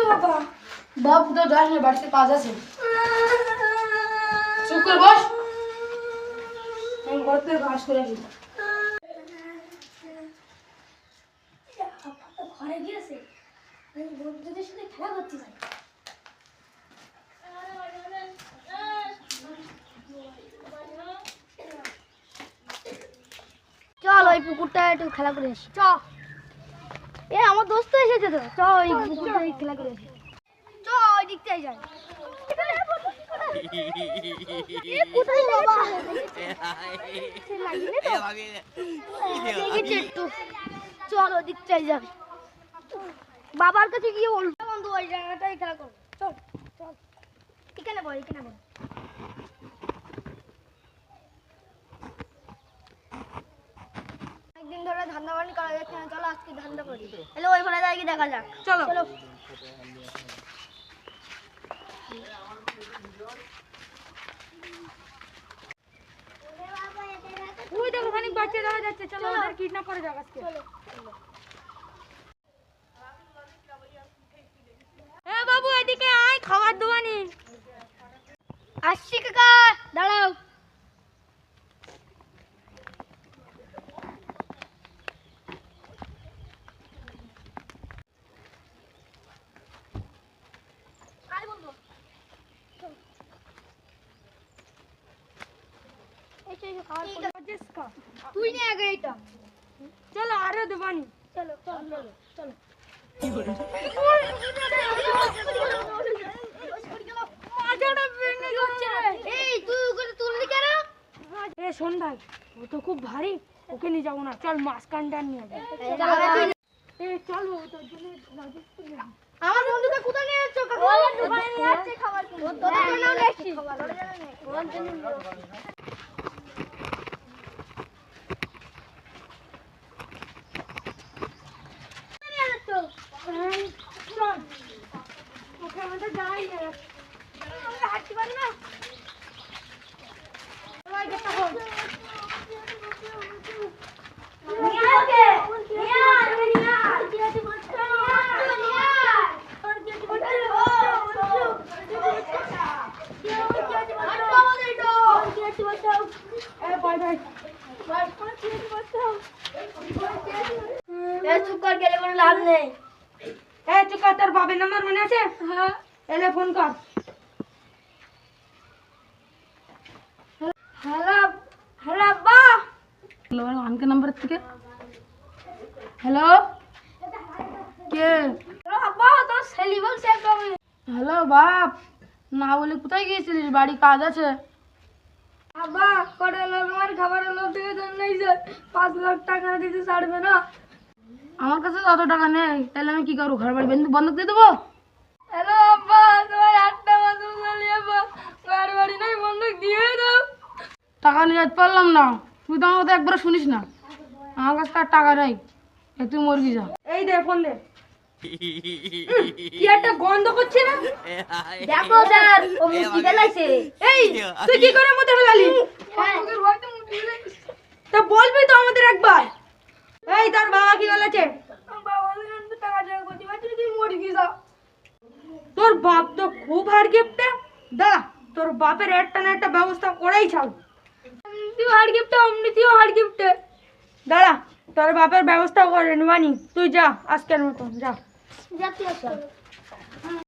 বাবা বাবু তো যাস না, বাড়িতে কাজ আছে। চুপ করে বস, আমি ঘর থেকে কাজ করে আসি। ঘরে গিয়েছে, বন্ধুদের সাথে খেলা করতে চাই। চল ওই পুকুরটা একটু খেলা করে আসি। চ এ আমার দোস্ত এসেছে তো, চ ওই পুকুরটা খেলা করে আসি। চ ওই দিকটাই যাই। কোথায় বাবা চল ওই দিকটাই যাবি। বাবার কাছে গিয়ে বলবো বন্ধু ওই জায়গাটাই খেলা করবো। চল চল এখানে বল, এখানে বল। একদিন ধরে ধান্দা বানি করা যাচ্ছে না, চলো আজকে ধান্দা করি। তাহলে ওইখানে যাই গিয়ে দেখা যাক। চলো চলো। ওই দেখো খানিক বাচ্চা দেখা যাচ্ছে, চলো ওদের কিডন্যাপ করে যাক আজকে। এ বাবু এদিকে আয়, খাবার দোয়ানি। আসছি কাকা, দাঁড়াও। তুই নে আগে এটা। চলো আরে দোয়ানি। চলো চলো চলো। এই তুই ওকে তুললি কেন? এ শোন ভাই, ও তো খুব ভারী, ওকে নিয়ে যাবো না, চল মাছ কান্ডার নিয়ে যাই। এ চলো তোর জন্য আমার বন্ধুকে কোথায় নিয়ে যাচ্ছ কাকু? ওর দোকানে নিয়ে যাচ্ছে খাবার কিনতে। তোর জন্যও নিয়েছি খাবার। ওর জন্য চল ওকে আমাদের যাই হাঁটতে পারি না। গেলে কোনো লাভ নেই। চুকা, তোর বাবার নাম্বার মনে আছে? হ্যাঁ এলে ফোন কর। হ্যালো হ্যালো আব্বা। হ্যালো আনকে নাম্বার থেকে। হ্যালো কে? হ্যালো আব্বা, তোর ছেলে বলছে কবে? হ্যালো বাপ, না বলে কোথায় গিয়েছিলিস? বাড়ি কাজ আছে। আব্বা করে আমার খাবারের লোভ থেকে জানাইছে 5 লাখ টাকা দিতে ছাড়বে না। আমার কাছে তো অত টাকা নেই, তাহলে আমি কি করবো? ঘর বাড়ি বন্ধক দিয়ে দেবো? হ্যালো আব্বা, তোমার 8টা মাসুল চালিয়ে আব্বা ঘর বাড়ি নাই, বন্ধক দিয়ে দাও। টাকা নিয়ে যেতে পারলাম না, তুই তো আমার কথা একবার শুনিস না। আমার কাছে তার টাকা নেই, তুই মরগি যা। এই দে ফোন দে। কি একটা গন্ধ করছে না? দেখো স্যার, ও মুতি ফেলাইছে। এই তুই কি করে মুতে ফেলালি? হ্যাঁ তা বলবি তো আমাদের একবার। এই তোর বাবা কি বলেছে? বাবা বলছে টাকা টাকা করতে পারছিস, তুই মরগি যা। তোর বাপ তো খুব হার গিফটে। দা তোর বাপের একটা না একটা ব্যবস্থা করেই ছাড়। তুই হার গিফটে, অমনিতিও হার গিফটে। দাঁড়া, তোর বাপের ব্যবস্থা করে নিবানি। তুই যা আজকের মতন যা। যাচ্ছি আজকে।